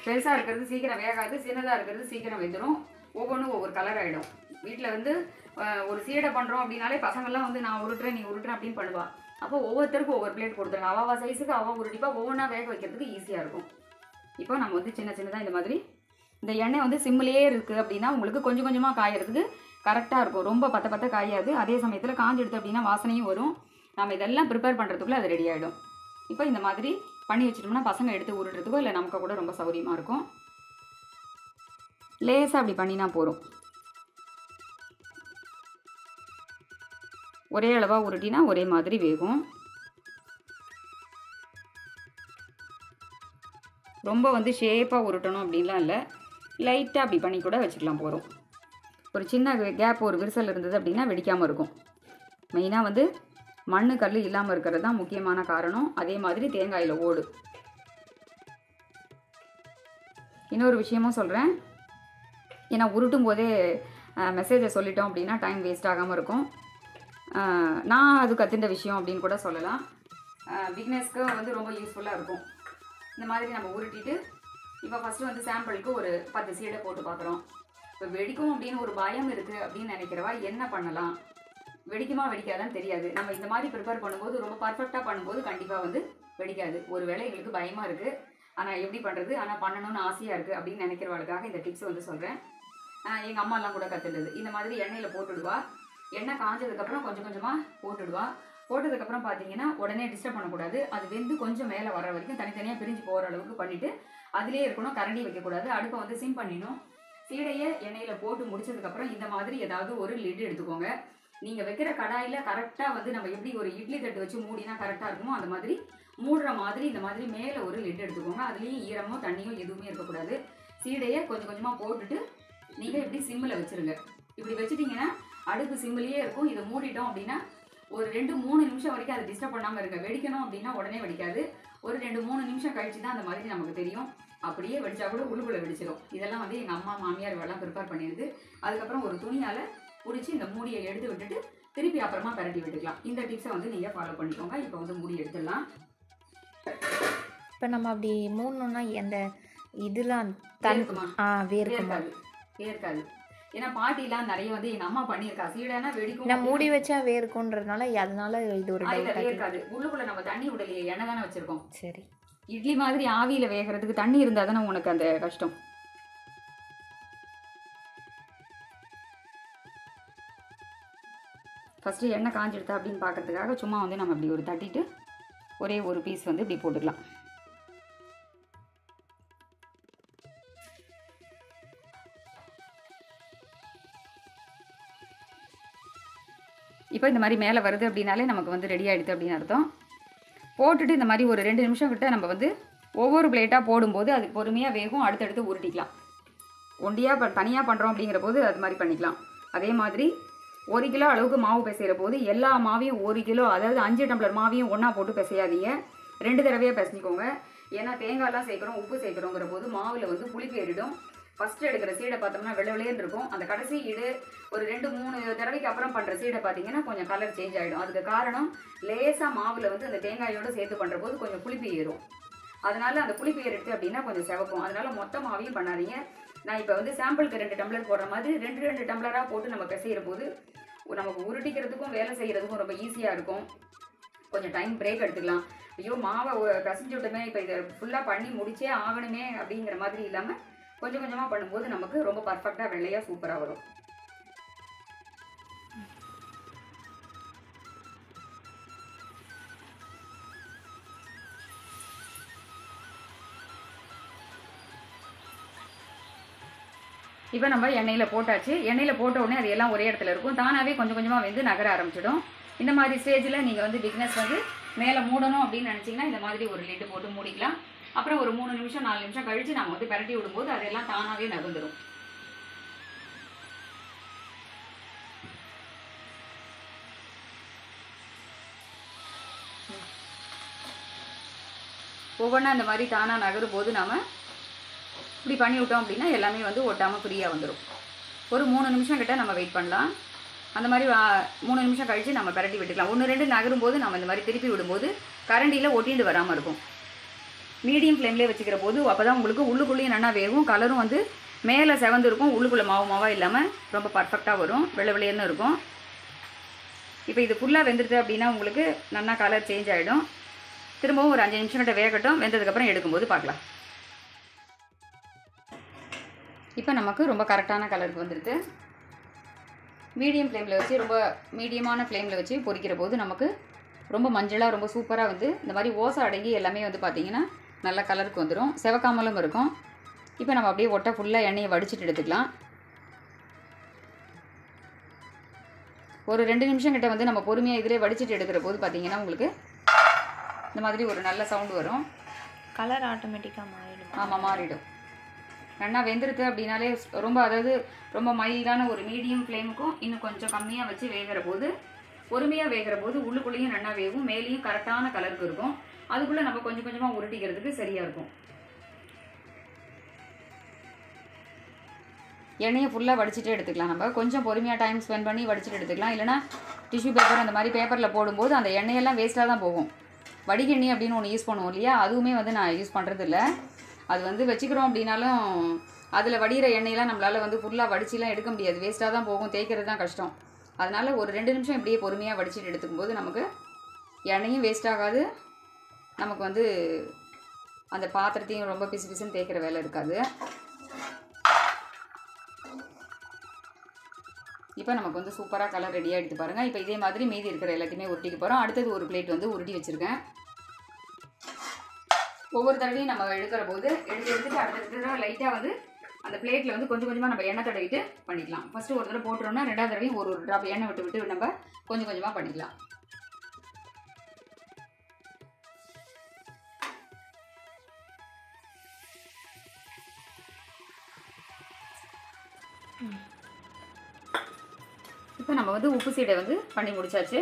பெருசாக இருக்கிறது சீக்கிரம் வேகாது, சின்னதாக இருக்கிறது சீக்கிரம் வெந்துடும். ஒவ்வொன்றும் ஒவ்வொரு கலர் ஆகிடும். வீட்டில் வந்து ஒரு சீடை பண்ணுறோம் அப்படின்னாலே பசங்கள்லாம் வந்து நான் உருட்டுறேன் நீ உருட்டுறேன் அப்படின்னு பண்ணுவா. அப்போ ஒவ்வொருத்தருக்கும் ஒவ்வொரு பிளேட் கொடுத்துருங்க. அவா சைஸுக்கு அவள் உருட்டிப்பா, ஒவ்வொன்றா வேக வைக்கிறதுக்கு ஈஸியாக இருக்கும். இப்போ நம்ம வந்து சின்ன சின்னதாக இந்த மாதிரி இந்த எண்ணெய் வந்து சிம்மிலேயே இருக்குது அப்படின்னா உங்களுக்கு கொஞ்சம் கொஞ்சமாக காயறதுக்கு கரெக்டாக இருக்கும். ரொம்ப பத்த காயாது. அதே சமயத்தில் காஞ்சி எடுத்து அப்படின்னா வாசனையும் வரும். நம்ம இதெல்லாம் ப்ரிப்பேர் பண்ணுறதுக்குள்ளே அது ரெடி ஆகிடும். இப்போ இந்த மாதிரி பண்ணி வச்சிட்டோம்னா பசங்க எடுத்து உருட்டுறதுக்கோ இல்லை நமக்கு கூட ரொம்ப சௌகரியமாக இருக்கும். லேசாக அப்படி பண்ணினா போதும். ஒரே அளவாக உருட்டினா ஒரே மாதிரி வேகும். ரொம்ப வந்து ஷேப்பாக உருட்டணும் அப்படின்லாம் இல்லை, லைட்டாக அப்படி பண்ணி கூட வச்சுக்கலாம் போகிறோம். ஒரு சின்ன கேப் ஒரு விரிசல் இருந்தது அப்படின்னா வெடிக்காமல் இருக்கும். மெயினாக வந்து மண் கல் இல்லாமல் இருக்கிறது தான் முக்கியமான காரணம். அதே மாதிரி தேங்காயில் ஓடு. இன்னொரு விஷயமும் சொல்கிறேன், ஏன்னா உருட்டும் போதே மெசேஜை சொல்லிட்டோம் அப்படின்னா டைம் வேஸ்ட் ஆகாமல் இருக்கும். நான் அது கற்றுண்ட விஷயம் அப்படின்னு கூட சொல்லலாம். பிக்னஸ்க்கு வந்து ரொம்ப யூஸ்ஃபுல்லாக இருக்கும். இந்த மாதிரி நம்ம உருட்டிட்டு இப்போ ஃபஸ்ட்டு வந்து சாம்பிளுக்கு ஒரு 10 சீடை போட்டு பார்க்குறோம். இப்போ வெடிக்கும் அப்படின்னு ஒரு பயம் இருக்குது அப்படின்னு நினைக்கிறவா என்ன பண்ணலாம்? வெடிக்குமா வெடிக்காதான்னு தெரியாது. நம்ம இந்த மாதிரி ப்ரிப்பேர் பண்ணும்போது ரொம்ப பர்ஃபெக்டாக பண்ணும்போது கண்டிப்பாக வந்து வெடிக்காது. ஒரு வேளை எங்களுக்கு பயமாக இருக்குது, ஆனால் எப்படி பண்ணுறது, ஆனால் பண்ணணும்னு ஆசையாக இருக்குது அப்படின்னு நினைக்கிறவளுக்காக இந்த டிப்ஸ் வந்து சொல்கிறேன். எங்கள் அம்மாலாம் கூட கற்றுடுது. இந்த மாதிரி எண்ணெயில் போட்டுடுவா. எண்ணெய் காஞ்சதுக்கப்புறம் கொஞ்சம் கொஞ்சமாக போட்டுடுவா. போட்டதுக்கப்புறம் பார்த்தீங்கன்னா உடனே டிஸ்டர்ப் பண்ணக்கூடாது. அது வெந்து கொஞ்சம் மேலே வர வரைக்கும் தனித்தனியாக பிரிஞ்சு போகிற அளவுக்கு பண்ணிவிட்டு அதிலே இருக்கணும். கரண்டி வைக்கக்கூடாது. அடுப்பை வந்து சிம் பண்ணிடணும். சீடையை எண்ணெயில் போட்டு முடிச்சதுக்கப்புறம் இந்த மாதிரி ஏதாவது ஒரு லிட் எடுத்துக்கோங்க. நீங்கள் வைக்கிற கடாயில் கரெக்டாக வந்து நம்ம எப்படி ஒரு இட்லி தட்டு வச்சு மூடினா கரெக்டாக இருக்குமோ அந்த மாதிரி மூடுற மாதிரி இந்த மாதிரி மேலே ஒரு லிட் எடுத்துக்கோங்க. அதுலேயும் ஈரமோ தண்ணியோ எதுவுமே இருக்கக்கூடாது. சீடையை கொஞ்சம் கொஞ்சமாக போட்டுட்டு நீங்கள் இப்படி சிம்மில் வச்சுருங்க. இப்படி வச்சுட்டிங்கன்னா அடுப்பு சிம்மிலேயே இருக்கும். இதை மூடிட்டோம் அப்படின்னா ஒரு 2-3 நிமிஷம் வரைக்கும் அதை டிஸ்டர்ப் பண்ணாமல் இருங்க. வெடிக்கணும் அப்படின்னா உடனே வெடிக்காது. ஒரு 2-3 நிமிஷம் கழிச்சு தான் அந்த மாதிரி நமக்கு தெரியும். அப்படியே வெடிச்சா கூட உள்ளுக்குள்ளே வெடிச்சிடும். இதெல்லாம் வந்து எங்கள் அம்மா மாமியார் இவெல்லாம் ப்ரிப்பேர் பண்ணிடுது. அதுக்கப்புறம் ஒரு துணியால் பிடிச்சி இந்த மூடியை எடுத்து விட்டுட்டு திருப்பி அப்புறமா பரட்டி விட்டுக்கலாம். இந்த டிப்ஸை வந்து நீங்கள் ஃபாலோ பண்ணிக்கோங்க. இப்போ வந்து மூடி எடுத்துடலாம். இப்போ நம்ம அப்படி மூடணும்னா அந்த இதெல்லாம் வேர்க்குமா? வேர்க்குமா? வேர்க்காது. ஏன்னா பாட்டிலாம் நிறைய வந்து எங்கள் அம்மா பண்ணியிருக்கா. சீடைனா வெடிக்கும். நான் மூடி வச்சா வேர்க்குன்றதுனால அதனால இது ஒரு டவுட். வேர்க்காது. உள்ளுக்குள்ளே நம்ம தண்ணி விடலையே, எண்ணெய் தானே வச்சுருக்கோம். சரி. இட்லி மாதிரி ஆவியில் வேகிறதுக்கு தண்ணி இருந்தால் தானே உனக்கு அந்த கஷ்டம். ஃபஸ்ட்டு எண்ணெய் காஞ்சிடுதா அப்படின்னு பார்க்கறதுக்காக சும்மா வந்து நம்ம இப்படி ஒரு தட்டிட்டு ஒரே ஒரு பீஸ் வந்து இப்படி போட்டுக்கலாம். இப்போ இந்த மாதிரி மேலே வருது அப்படின்னாலே நமக்கு வந்து ரெடி ஆகிடுது அப்படின்னு அர்த்தம். போட்டுட்டு இந்த மாதிரி ஒரு 2 நிமிஷம் விட்டு நம்ம வந்து ஒவ்வொரு பிளேட்டாக போடும்போது அது பொறுமையாக வேகும். அடுத்தடுத்து உருட்டிக்கலாம். ஒண்டியாக தனியாக பண்ணுறோம் அப்படிங்கிற போது அது மாதிரி பண்ணிக்கலாம். அதே மாதிரி 1 கிலோ அளவுக்கு மாவு பிசைகிற போது எல்லா மாவையும் 1 கிலோ, அதாவது 5 டம்ளர் மாவையும் ஒன்றா போட்டு பிசையாதீங்க. 2 தடவையாக பிசைஞ்சிக்கோங்க. ஏன்னா தேங்காயெலாம் சேர்க்குறோம், உப்பு சேர்க்குறோங்கிற போது மாவில் வந்து புளிப்பு ஏறிடும். ஃபஸ்ட்டு எடுக்கிற சீடை பார்த்தோம்னா வெள்ளை வெள்ளையன்னு இருக்கும். அந்த கடைசி ஈடு ஒரு 2-3 தடவைக்கு அப்புறம் பண்ணுற சீடை பார்த்தீங்கன்னா கொஞ்சம் கலர் சேஞ்ச் ஆகிடும். அதுக்கு காரணம் லேசாக மாவில் வந்து அந்த தேங்காயோடு சேர்த்து பண்ணுற போது கொஞ்சம் புளிப்பு ஏறும். அதனால் அந்த புளிப்பு ஏறிட்டு அப்படின்னா கொஞ்சம் செவக்கும். அதனால் மொத்த மாவையும் பண்ணாதீங்க. நான் இப்போ வந்து சாம்பிளுக்கு 2 டம்ளர் போடுற மாதிரி 2 டம்ளராக போட்டு நம்ம பிசைகிற போது நமக்கு உருட்டிக்கிறதுக்கும் வேலை செய்கிறதுக்கும் ரொம்ப ஈஸியாக இருக்கும். கொஞ்சம் டைம் பிரேக் எடுத்துக்கலாம். ஐயோ மாவை பிசைஞ்சு விட்டோமே, இப்போ இதை ஃபுல்லாக பண்ணி முடிச்சே ஆகணுமே அப்படிங்கிற மாதிரி இல்லாமல் கொஞ்சம் கொஞ்சமாக பண்ணும்போது நமக்கு ரொம்ப பர்ஃபெக்டாக வெள்ளையாக சூப்பராக வரும். இப்போ நம்ம எண்ணெயில் போட்டாச்சு. எண்ணெயில் போட்ட உடனே அது எல்லாம் ஒரே இடத்துல இருக்கும். தானாகவே கொஞ்சம் கொஞ்சமாக வந்து நகர ஆரம்பிச்சிடும். இந்த மாதிரி ஸ்டேஜில் நீங்கள் வந்து பிக்னஸ் வந்து மேலே மூடணும் அப்படின்னு நினச்சிங்கன்னா இந்த மாதிரி ஒரு லிட்டு போட்டு மூடிக்கலாம். அப்புறம் ஒரு 3 நிமிஷம் 4 நிமிஷம் கழித்து நம்ம வந்து பரட்டி விடும்போது அதெல்லாம் தானாகவே நகர்ந்துடும். ஒவ்வொன்றா இந்த மாதிரி தானாக நகரும் போது நாம் இப்படி பண்ணி விட்டோம் அப்படின்னா எல்லாமே வந்து ஒட்டாமல் ஃப்ரீயாக வந்துடும். ஒரு 3 நிமிஷம் கிட்ட நம்ம வெயிட் பண்ணலாம். அந்த மாதிரி 3 நிமிஷம் கழித்து நம்ம பரட்டி விட்டுக்கலாம். 1-2 நகரும் போது நம்ம இந்த மாதிரி திருப்பி விடும்போது கரண்டியில் ஒட்டிட்டு வராமல் இருக்கும். மீடியம் ஃப்ளேம்லேயே வச்சுக்கிற போது அப்போ தான் உங்களுக்கு உள்ளுக்குள்ளேயும் நல்லா வேகும். கலரும் வந்து மேலே செவந்து இருக்கும், உள்ளுக்குள்ளே மாவாக இல்லாமல் ரொம்ப பர்ஃபெக்டாக வரும். வெள்ளை வெள்ளையன்னு இருக்கும். இப்போ இது ஃபுல்லாக வெந்துடுது அப்படின்னா உங்களுக்கு நல்லா கலர் சேஞ்ச் ஆகிடும். திரும்பவும் ஒரு 5 நிமிஷம் கிட்ட வேகட்டும். வெந்ததுக்கப்புறம் எடுக்கும்போது பார்க்கலாம். இப்போ நமக்கு ரொம்ப கரெக்டான கலருக்கு வந்துடுது. மீடியம் ஃப்ளேமில் வச்சு ரொம்ப மீடியமான ஃப்ளேமில் வச்சு பொரிக்கிற போது நமக்கு ரொம்ப மஞ்சளாக ரொம்ப சூப்பராக வந்து இந்த மாதிரி ஓசை அடங்கி எல்லாமே வந்து பார்த்திங்கன்னா நல்ல கலருக்கு வந்துடும். செவக்காமலும் இருக்கும். இப்போ நம்ம அப்படியே ஒட்டை ஃபுல்லாக எண்ணெயை வடிச்சிட்டு எடுத்துக்கலாம். ஒரு 2 நிமிஷம் கிட்ட வந்து நம்ம பொறுமையாக இதிலே வடிச்சிட்டு எடுக்கிற போது பார்த்திங்கன்னா உங்களுக்கு இந்த மாதிரி ஒரு நல்ல சவுண்டு வரும். கலர் ஆட்டோமேட்டிக்காக மாறிடும். ஆமாம், மாறிடும். நல்லா வெந்துருது அப்படின்னாலே ரொம்ப, அதாவது ரொம்ப மைல்டான ஒரு மீடியம் ஃப்ளேமுக்கும் இன்னும் கொஞ்சம் கம்மியாக வச்சு வேகிற போது, பொறுமையாக வேகிற போது உள்ளுக்குள்ளேயும் நல்லா வேகும், மேலேயும் கரெக்டான கலருக்கு இருக்கும். அதுக்குள்ளே நம்ம கொஞ்சம் கொஞ்சமாக உருட்டிக்கிறதுக்கு சரியாக இருக்கும். எண்ணெயை ஃபுல்லாக வடிச்சிட்டே எடுத்துக்கலாம். நம்ம கொஞ்சம் பொறுமையாக டைம் ஸ்பெண்ட் பண்ணி வடிச்சிட்டு எடுத்துக்கலாம். இல்லைனா டிஷ்யூ பேப்பர் அந்த மாதிரி பேப்பரில் போடும்போது அந்த எண்ணெயெல்லாம் வேஸ்ட்டாக தான் போகும். வடிகண்ணி அப்படின்னு ஒன்று யூஸ் பண்ணுவோம் இல்லையா, அதுவுமே வந்து நான் யூஸ் பண்ணுறது இல்லை. அது வந்து வச்சுக்கிறோம் அப்படின்னாலும் அதில் வடிகிற எண்ணெயெல்லாம் நம்மளால் வந்து ஃபுல்லாக வடிச்சிலாம் எடுக்க முடியாது, வேஸ்ட்டாக தான் போகும், தேய்க்கிறது தான் கஷ்டம். அதனால் ஒரு 2 நிமிஷம் இப்படியே பொறுமையாக வடிச்சிட்டு எடுத்துக்கும்போது நமக்கு எண்ணெயும் வேஸ்ட் ஆகாது, நமக்கு வந்து அந்த பாத்திரத்தையும் ரொம்ப பிசு பிசுன்னு தேய்க்கிற வேலை இருக்காது. இப்போ நமக்கு வந்து சூப்பராக கலர் ரெடியாக எடுத்து பாருங்கள். இப்போ இதே மாதிரி மீதி இருக்கிற எல்லாத்தையுமே உருட்டிக்க போகிறோம். அடுத்தது ஒரு பிளேட் வந்து உருட்டி வச்சுருக்கேன். ஒவ்வொரு தடவையும் நம்ம எடுக்கிற போது எடுத்துட்டு அடுத்த லைட்டாக வந்து அந்த பிளேட்டில் வந்து கொஞ்சம் கொஞ்சமாக நம்ம எண்ணெய் தடவிட்டு பண்ணிக்கலாம். ஃபஸ்ட்டு ஒரு தடவை போட்டுறோம்னா 2வது தடவையும் ஒரு ட்ராப் எண்ணெய் விட்டு நம்ம கொஞ்சம் கொஞ்சமாக பண்ணிக்கலாம். இப்போ நம்ம வந்து உப்பு சீடை வந்து பண்ணி முடிச்சாச்சு.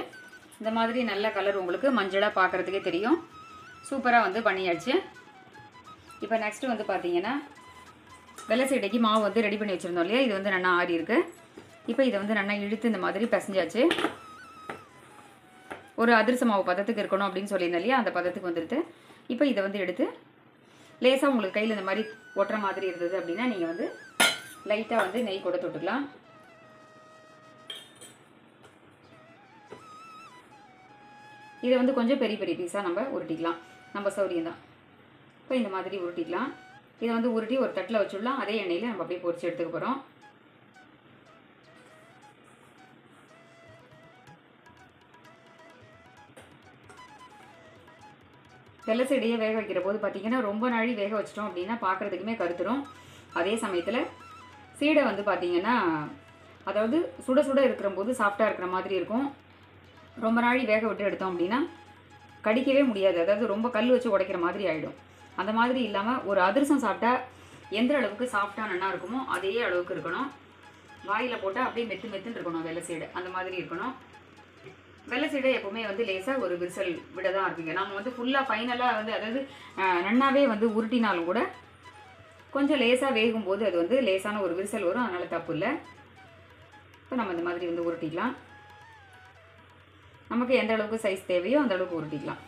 இந்த மாதிரி நல்ல கலர் உங்களுக்கு மஞ்சளாக பார்க்குறதுக்கே தெரியும். சூப்பராக வந்து பண்ணியாச்சு. இப்போ நெக்ஸ்ட்டு வந்து பார்த்தீங்கன்னா வெள்ளை சீடைக்கு மாவு வந்து ரெடி பண்ணி வச்சுருந்தோம் இல்லையா, இது வந்து நல்லா ஆறி இருக்குது. இப்போ இதை வந்து நல்லா இழுத்து இந்த மாதிரி பிசைஞ்சாச்சு. ஒரு அதிரச மாவு பதத்துக்கு இருக்கணும் அப்படின்னு சொல்லியிருந்தேன் இல்லையா, அந்த பதத்துக்கு வந்துடுது. இப்போ இதை வந்து எடுத்து லேசாக உங்களுக்கு கையில் இந்த மாதிரி ஒட்டுற மாதிரி இருந்தது அப்படின்னா நீங்கள் வந்து லைட்டாக வந்து நெய் கூட தொட்டுக்கலாம். இதை வந்து கொஞ்சம் பெரிய பெரிய பீஸாக நம்ம உருட்டிக்கலாம், நம்ம சௌரியம் தான். இப்போ இந்த மாதிரி உருட்டிக்கலாம். இதை வந்து உருட்டி ஒரு தட்டில் வச்சுடலாம். அதே எண்ணெயில் நம்ம அப்படியே பொரிச்சு எடுத்துக்க போகிறோம். வெள்ளை சீடையை வேக வைக்கிற போது பார்த்தீங்கன்னா ரொம்ப நாழி வேக வச்சிட்டோம் அப்படின்னா பார்க்குறதுக்குமே கருத்துரும். அதே சமயத்தில் சீடை வந்து பார்த்தீங்கன்னா அதாவது சுட சுட இருக்கிற போது சாஃப்டாக இருக்கிற மாதிரி இருக்கும். ரொம்ப நாழி வேக விட்டு எடுத்தோம் அப்படின்னா கடிக்கவே முடியாது, அதாவது ரொம்ப கல் வச்சு உடைக்கிற மாதிரி ஆகிடும். அந்த மாதிரி இல்லாமல் ஒரு அதிரசம் சாப்பிட்டா எந்த அளவுக்கு சாஃப்டாக நல்லா இருக்குமோ அதே அளவுக்கு இருக்கணும். வாயில் போட்டால் அப்படியே மெத்து மெத்துன்னு இருக்கணும் வெள்ளை சீடை, அந்த மாதிரி இருக்கணும். வெள்ளை சீடை எப்போவுமே வந்து லேசாக ஒரு விரிசல் விட தான் இருக்குங்க. நம்ம வந்து ஃபுல்லாக ஃபைனலாக வந்து அதாவது நன்னாவே வந்து உருட்டினாலும் கூட கொஞ்சம் லேசாக வேகும்போது அது வந்து லேசான ஒரு விரிசல் வரும், அதனால் தப்பு இல்லை. இப்போ நம்ம இந்த மாதிரி வந்து உருட்டிக்கலாம். நமக்கு எந்த அளவுக்கு சைஸ் தேவையோ அந்த அளவுக்கு உருட்டிக்கலாம்.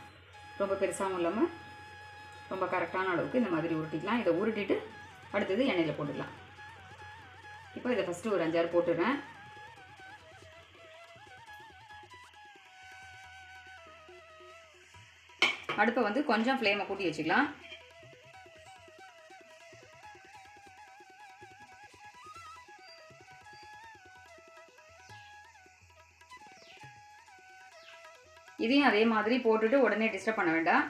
ரொம்ப பெருசாகவும் இல்லாமல் ரொம்ப கரெக்டான அளவுக்கு இந்த மாதிரி உருட்டிக்கலாம். இதை உருட்டிட்டு அடுத்தது எண்ணெயில் போட்டுக்கலாம். இப்போ இதை ஃபஸ்ட்டு ஒரு 5-6 போட்டுடுறேன். அடுப்பை வந்து கொஞ்சம் ஃப்ளேமை கூட்டி வச்சுக்கலாம். இதையும் அதே மாதிரி போட்டுட்டு உடனே டிஸ்டர்ப் பண்ண வேண்டாம்.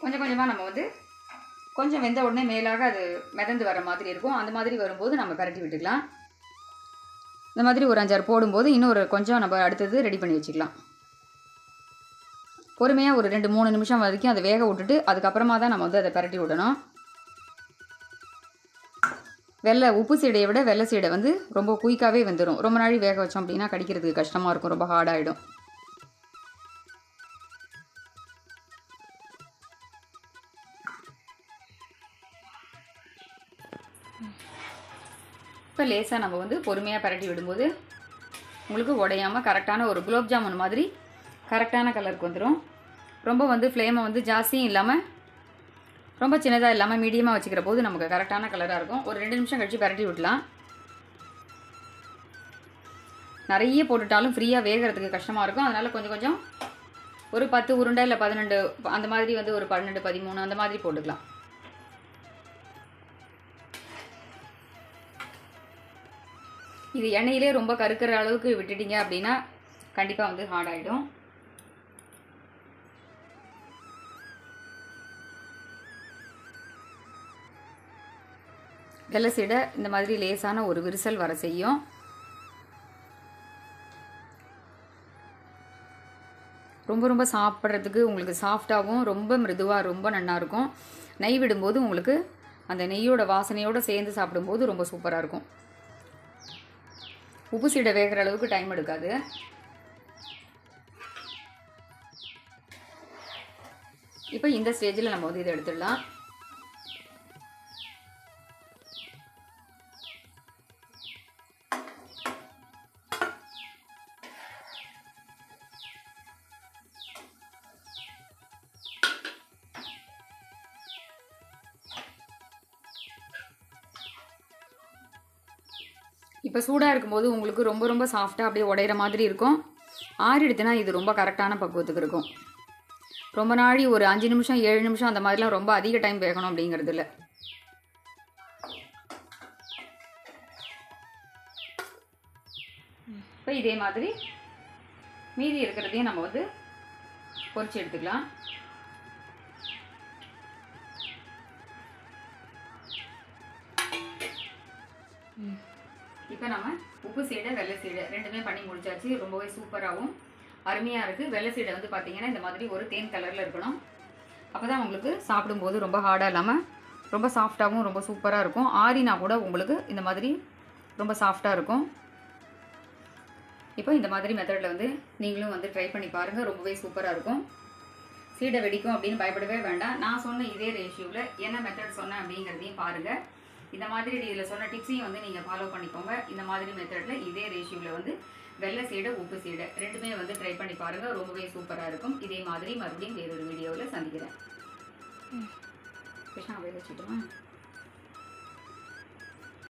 கொஞ்சம் கொஞ்சமாக நம்ம வந்து கொஞ்சம் வெந்த உடனே மேலாக அது மிதந்து வர மாதிரி இருக்கும். அந்த மாதிரி வரும்போது நம்ம பரட்டி விட்டுக்கலாம். இந்த மாதிரி ஒரு 5-6 போடும்போது இன்னொரு கொஞ்சம் நம்ம அடுத்தது ரெடி பண்ணி வச்சுக்கலாம். பொறுமையாக ஒரு 2-3 நிமிஷம் வரைக்கும் அதை வேக விட்டுட்டு அதுக்கப்புறமா தான் நம்ம வந்து அதை பரட்டி விடணும். உப்பு சீடையை விட வெள்ளை சீடை வந்து ரொம்ப குயிக்காகவே வெந்துடும். ரொம்ப நாள் வேக வச்சோம் அப்படின்னா கடிக்கிறதுக்கு கஷ்டமாக இருக்கும், ரொம்ப ஹார்டாகிடும். இப்போ லேசாக நம்ம வந்து பொறுமையாக பரட்டி விடும்போது உங்களுக்கு உடையாமல் கரெக்டான ஒரு குலோப் ஜாமுன் மாதிரி கரெக்டான கலருக்கு வந்துடும். ரொம்ப வந்து ஃப்ளேமை வந்து ஜாஸ்தியும் இல்லாமல் ரொம்ப சின்னதாக இல்லாமல் மீடியமாக வச்சுக்கிற போது நமக்கு கரெக்டான கலராக இருக்கும். ஒரு 2 நிமிஷம் கழித்து பரட்டி விடலாம். நிறைய போட்டுட்டாலும் ஃப்ரீயாக வேகிறதுக்கு கஷ்டமாக இருக்கும். அதனால் கொஞ்சம் கொஞ்சம் ஒரு 10 உருண்டை இல்லை 12 அந்த மாதிரி வந்து ஒரு 12-13 அந்த மாதிரி போட்டுக்கலாம். இது எண்ணெயிலே ரொம்ப கருக்கிற அளவுக்கு விட்டுட்டீங்க அப்படின்னா கண்டிப்பாக வந்து ஹார்ட் ஆகிடும். வெள்ளை சீடை இந்த மாதிரி லேசான ஒரு விரிசல் வர செய்யும். ரொம்ப ரொம்ப சாப்பிட்றதுக்கு உங்களுக்கு சாஃப்டாகவும் ரொம்ப மிருதுவாக ரொம்ப நல்லாயிருக்கும். நெய் விடும்போது உங்களுக்கு அந்த நெய்யோட வாசனையோடு சேர்ந்து சாப்பிடும்போது ரொம்ப சூப்பராக இருக்கும். உப்பு சீடை வேகிற அளவுக்கு டைம் எடுக்காது. இப்போ இந்த ஸ்டேஜில் நம்ம வந்து இதை எடுத்துடலாம். இப்போ சூடாக இருக்கும்போது உங்களுக்கு ரொம்ப ரொம்ப சாஃப்டாக அப்படியே உடையிற மாதிரி இருக்கும். ஆறிடுத்துனா இது ரொம்ப கரெக்டான பக்குவத்துக்கு இருக்கும். ரொம்ப நாளி ஒரு 5 நிமிஷம் 7 நிமிஷம் அந்த மாதிரிலாம் ரொம்ப அதிக டைம் வேகணும் அப்படிங்கிறது இல்லை. இப்போ இதே மாதிரி மீதி இருக்கிறதையும் நம்ம வந்து பொரிச்சு எடுத்துக்கலாம். இப்போ நம்ம உப்பு சீடை வெள்ளை சீடை ரெண்டுமே பண்ணி முடிச்சாச்சு. ரொம்பவே சூப்பராகவும் அருமையாக இருக்குது. வெள்ளை சீடை வந்து பார்த்திங்கன்னா இந்த மாதிரி ஒரு தேன் கலரில் இருக்கணும். அப்போ தான் உங்களுக்கு சாப்பிடும்போது ரொம்ப ஹார்டாக இல்லாமல் ரொம்ப சாஃப்டாகவும் ரொம்ப சூப்பராக இருக்கும். ஆறினா கூட உங்களுக்கு இந்த மாதிரி ரொம்ப சாஃப்டாக இருக்கும். இப்போ இந்த மாதிரி மெத்தடில் வந்து நீங்களும் வந்து ட்ரை பண்ணி பாருங்கள். ரொம்பவே சூப்பராக இருக்கும். சீடை வெடிக்கும் அப்படின்னு பயப்படவே வேண்டாம். நான் சொன்ன இதே ரேஷியோவில் என்ன மெத்தட் சொன்னேன் அப்படிங்கிறதையும் பாருங்கள். இந்த மாதிரி இதில் சொன்ன டிப்ஸையும் வந்து நீங்கள் ஃபாலோ பண்ணிக்கோங்க. இந்த மாதிரி மெத்தடில் இதே ரேஷியோவில் வந்து வெள்ளை சீடை உப்பு சீடை ரெண்டுமே வந்து ட்ரை பண்ணி பாருங்கள். ரொம்பவே சூப்பராக இருக்கும். இதே மாதிரி மறுபடியும் வேறொரு வீடியோவில் சந்திக்கிறேன். கிருஷ்ணா போய் வச்சுட்டுமா.